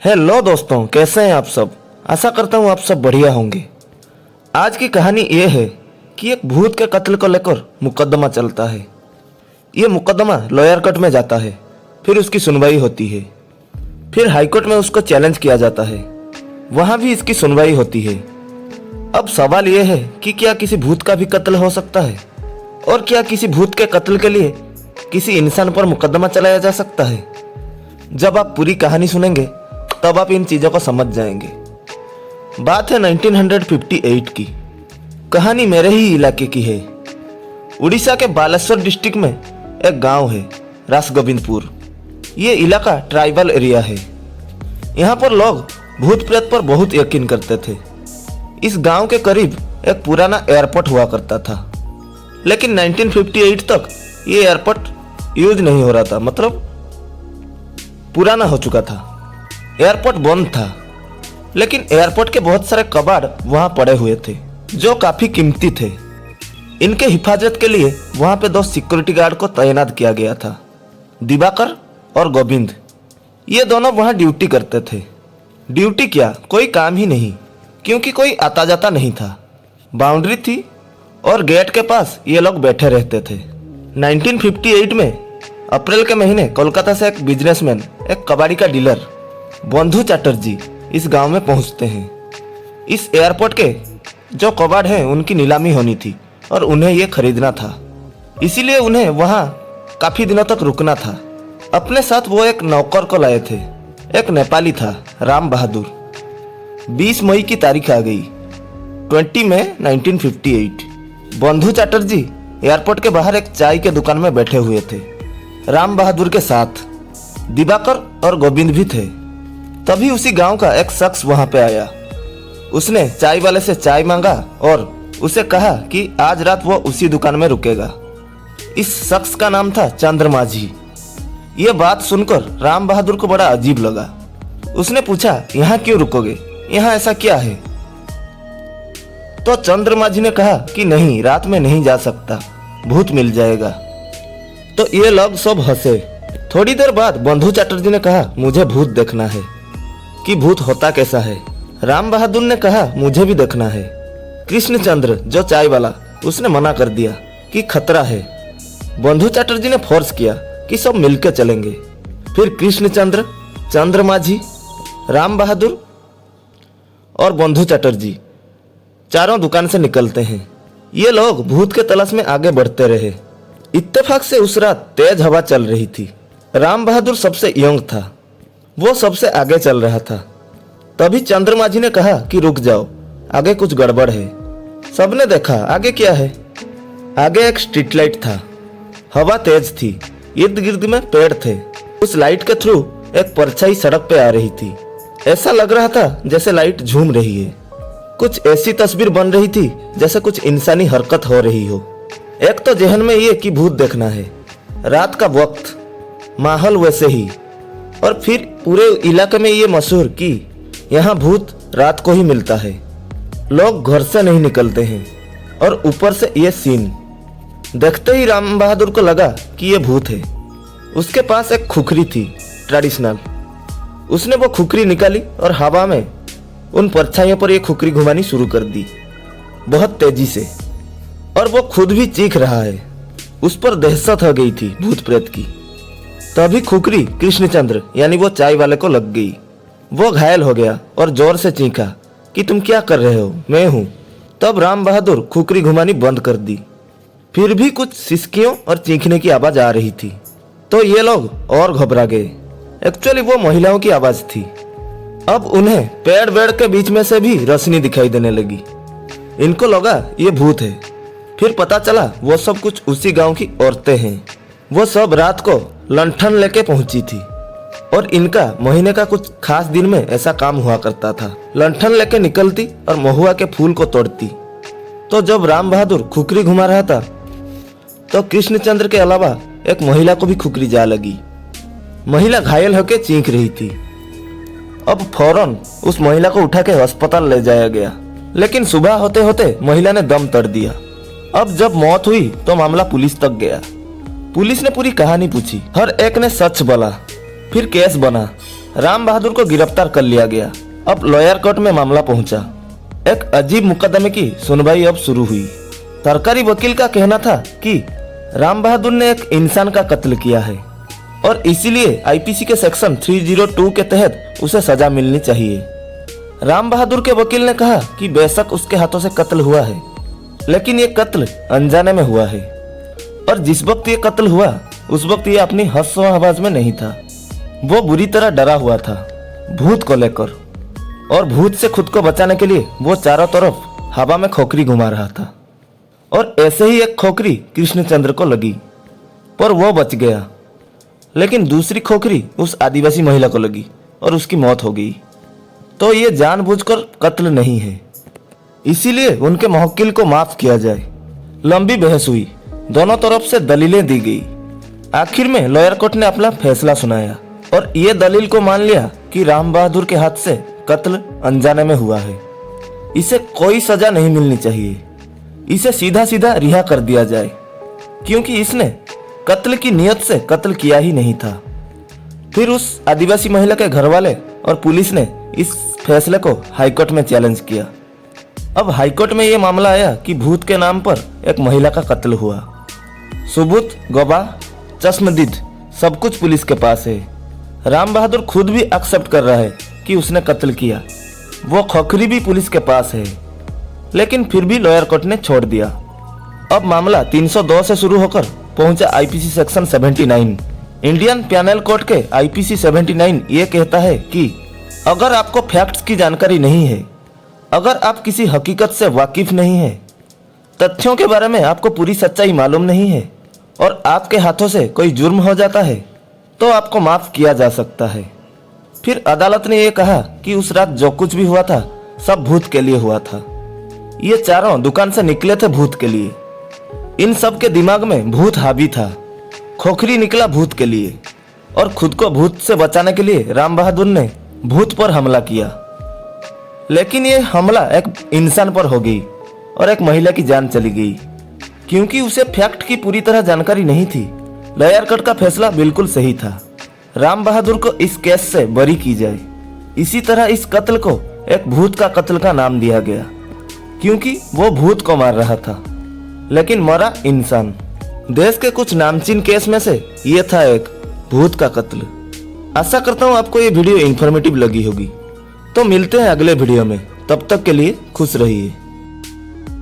Hello दोस्तों, कैसे हैं आप सब। आशा करता हूँ आप सब बढ़िया होंगे। आज की कहानी ये है कि एक भूत के कत्ल को लेकर मुकदमा चलता है। ये मुकदमा लॉयर कोर्ट में जाता है, फिर उसकी सुनवाई होती है, फिर हाई कोर्ट में उसको चैलेंज किया जाता है, वहाँ भी इसकी सुनवाई होती है। अब सवाल ये है कि क्या किसी भूत का भी कत्ल हो सकता है, और क्या किसी भूत के कत्ल के लिए किसी इंसान पर मुकदमा चलाया जा सकता है। जब आप पूरी कहानी सुनेंगे तब आप इन चीज़ों को समझ जाएंगे। बात है 1958 की। कहानी मेरे ही इलाके की है। उड़ीसा के बालेश्वर डिस्ट्रिक्ट में एक गांव है, रासगोविंदपुर। ये इलाका ट्राइबल एरिया है। यहाँ पर लोग भूत प्रेत पर बहुत यकीन करते थे। इस गांव के करीब एक पुराना एयरपोर्ट हुआ करता था, लेकिन 1958 तक ये एयरपोर्ट यूज नहीं हो रहा था, मतलब पुराना हो चुका था। एयरपोर्ट बंद था, लेकिन एयरपोर्ट के बहुत सारे कबाड़ वहाँ पड़े हुए थे जो काफ़ी कीमती थे। इनके हिफाजत के लिए वहाँ पे 2 सिक्योरिटी गार्ड को तैनात किया गया था, दिवाकर और गोविंद। ये दोनों वहाँ ड्यूटी करते थे। ड्यूटी क्या, कोई काम ही नहीं, क्योंकि कोई आता जाता नहीं था। बाउंड्री थी और गेट के पास ये लोग बैठे रहते थे। 1958 में अप्रैल के महीने कोलकाता से एक बिजनेसमैन, एक कबाड़ी का डीलर बंधु चटर्जी इस गांव में पहुंचते हैं। इस एयरपोर्ट के जो कबाड़ हैं उनकी नीलामी होनी थी और उन्हें ये खरीदना था, इसीलिए उन्हें वहां काफ़ी दिनों तक रुकना था। अपने साथ वो एक नौकर को लाए थे, एक नेपाली था, राम बहादुर। 20 मई की तारीख आ गई, 20 मई 1958। बंधु चटर्जी एयरपोर्ट के बाहर एक चाय के दुकान में बैठे हुए थे। राम बहादुर के साथ दिवाकर और गोविंद भी थे। तभी उसी गांव का एक शख्स वहां पे आया। उसने चाय वाले से चाय मांगा और उसे कहा कि आज रात वो उसी दुकान में रुकेगा। इस शख्स का नाम था चंद्र माझी। ये बात सुनकर राम बहादुर को बड़ा अजीब लगा। उसने पूछा, यहाँ क्यों रुकोगे, यहाँ ऐसा क्या है। तो चंद्र माझी ने कहा कि नहीं, रात में नहीं जा सकता, भूत मिल जाएगा। तो ये लोग सब हंसे। थोड़ी देर बाद बंधु चटर्जी ने कहा, मुझे भूत देखना है, कि भूत होता कैसा है। राम बहादुर ने कहा, मुझे भी देखना है। कृष्णचंद्र जो चाय वाला, उसने मना कर दिया कि खतरा है। बंधु चटर्जी ने फोर्स किया कि सब मिलकर चलेंगे। फिर कृष्णचंद्र, चंद्र माझी, राम बहादुर और बंधु चटर्जी चारों दुकान से निकलते हैं। ये लोग भूत के तलाश में आगे बढ़ते रहे। इत्तेफाक से उस रात तेज हवा चल रही थी। राम बहादुर सबसे यंग था, वो सबसे आगे चल रहा था। तभी चंद्र माझी ने कहा कि रुक जाओ, आगे कुछ गड़बड़ है। सबने देखा, आगे क्या है। आगे एक स्ट्रीट लाइट था। हवा तेज थी, इर्द गिर्द में पेड़ थे। उस लाइट के थ्रू एक परछाई सड़क पे आ रही थी। ऐसा लग रहा था जैसे लाइट झूम रही है। कुछ ऐसी तस्वीर बन रही थी जैसे कुछ इंसानी हरकत हो रही हो। एक तो जहन में ये कि भूत देखना है, रात का वक्त, माहौल वैसे ही, और फिर पूरे इलाके में ये मशहूर कि यहाँ भूत रात को ही मिलता है। लोग घर से नहीं निकलते हैं, और ऊपर से ये सीन देखते ही राम बहादुर को लगा कि ये भूत है। उसके पास एक खुखरी थी, ट्रेडिशनल। उसने वो खुखरी निकाली और हवा में उन परछाइयों पर ये खुखरी घुमानी शुरू कर दी, बहुत तेजी से। और वो खुद भी चीख रहा है। उस पर दहशत हो गई थी भूत प्रेत की। तभी खुखरी कृष्णचंद्र यानी वो चाय वाले को लग गई। वो घायल हो गया और जोर से चीखा कि तुम क्या कर रहे हो, मैं हूँ। तब राम बहादुर खुखरी घुमानी बंद कर दी। फिर भी कुछ सिसकियों और चीखने की आवाज आ रही थी, तो ये लोग और घबरा गए। एक्चुअली वो महिलाओं की आवाज थी। अब उन्हें पेड़ वेड़ के बीच में से भी रोशनी दिखाई देने लगी। इनको लगा ये भूत है। फिर पता चला वो सब कुछ उसी गांव की औरतें हैं। वो सब रात को लंठन लेके पहुंची थी, और इनका महीने का कुछ खास दिन में ऐसा काम हुआ करता था। लंठन लेके निकलती और महुआ के फूल को तोड़ती। तो जब राम बहादुर खुखरी घुमा रहा था, तो कृष्णचंद्र के अलावा एक महिला को भी खुखरी जा लगी। महिला घायल होकर चीख रही थी। अब फौरन उस महिला को उठा के अस्पताल ले जाया गया, लेकिन सुबह होते होते महिला ने दम तोड़ दिया। अब जब मौत हुई तो मामला पुलिस तक गया। पुलिस ने पूरी कहानी पूछी, हर एक ने सच बोला। फिर केस बना राम बहादुर को गिरफ्तार कर लिया गया। अब लॉयर कोर्ट में मामला पहुंचा। एक अजीब मुकदमे की सुनवाई अब शुरू हुई। सरकारी वकील का कहना था कि राम बहादुर ने एक इंसान का कत्ल किया है और इसीलिए आईपीसी के सेक्शन 302 के तहत उसे सजा मिलनी चाहिए। राम बहादुर के वकील ने कहा कि बेशक उसके हाथों से कत्ल हुआ है, लेकिन ये कत्ल अनजाने में हुआ है और जिस वक्त ये कत्ल हुआ उस वक्त ये अपनी हंस आवाज में नहीं था। वो बुरी तरह डरा हुआ था भूत को लेकर, और भूत से खुद को बचाने के लिए वो चारों तरफ हवा में खोखरी घुमा रहा था। और ऐसे ही एक खोखरी कृष्णचंद्र को लगी, पर वो बच गया। लेकिन दूसरी खोखरी उस आदिवासी महिला को लगी और उसकी मौत हो गई। तो ये जानबूझकर कत्ल नहीं है, इसीलिए उनके मुवक्किल को माफ किया जाए। लंबी बहस हुई, दोनों तरफ से दलीलें दी गई। आखिर में लॉयर कोर्ट ने अपना फैसला सुनाया और ये दलील को मान लिया कि राम बहादुर के हाथ से कत्ल अनजाने में हुआ है। इसे कोई सजा नहीं मिलनी चाहिए, इसे सीधा सीधा रिहा कर दिया जाए, क्योंकि इसने कत्ल की नियत से कत्ल किया ही नहीं था। फिर उस आदिवासी महिला के घर वाले और पुलिस ने इस फैसले को हाईकोर्ट में चैलेंज किया। अब हाईकोर्ट में यह मामला आया कि भूत के नाम पर एक महिला का कत्ल हुआ। सबूत, गवाह, चश्मदीद सब कुछ पुलिस के पास है। राम बहादुर खुद भी एक्सेप्ट कर रहा है कि उसने कत्ल किया। वो खोखरी भी पुलिस के पास है, लेकिन फिर भी लॉयर कोर्ट ने छोड़ दिया। अब मामला 302 से शुरू होकर पहुंचा IPC section 79। Indian panel code के आईपीसी 79 ये कहता है कि अगर आपको फैक्ट्स की जानकारी नहीं है, अगर आप किसी हकीकत से वाकिफ नहीं है, तथ्यों के बारे में आपको पूरी सच्चाई मालूम नहीं है और आपके हाथों से कोई जुर्म हो जाता है, तो आपको माफ किया जा सकता है। फिर अदालत ने यह कहा कि उस रात जो कुछ भी हुआ था सब भूत के लिए हुआ था। ये चारों दुकान से निकले थे भूत के लिए। इन सब के दिमाग में भूत हावी था। खोखरी निकला भूत के लिए और खुद को भूत से बचाने के लिए राम बहादुर ने भूत पर हमला किया। लेकिन ये हमला एक इंसान पर हो गई और एक महिला की जान चली गई, क्योंकि उसे फैक्ट की पूरी तरह जानकारी नहीं थी। लॉयर कोर्ट का फैसला बिल्कुल सही था। राम बहादुर को इस केस से बरी की जाए। इसी तरह इस कत्ल को एक भूत का कत्ल का नाम दिया गया, क्योंकि वो भूत को मार रहा था, लेकिन मरा इंसान। देश के कुछ नामचीन केस में से ये था एक भूत का कत्ल। आशा करता हूँ आपको ये वीडियो इंफॉर्मेटिव लगी होगी। तो मिलते हैं अगले वीडियो में, तब तक के लिए खुश रहिए।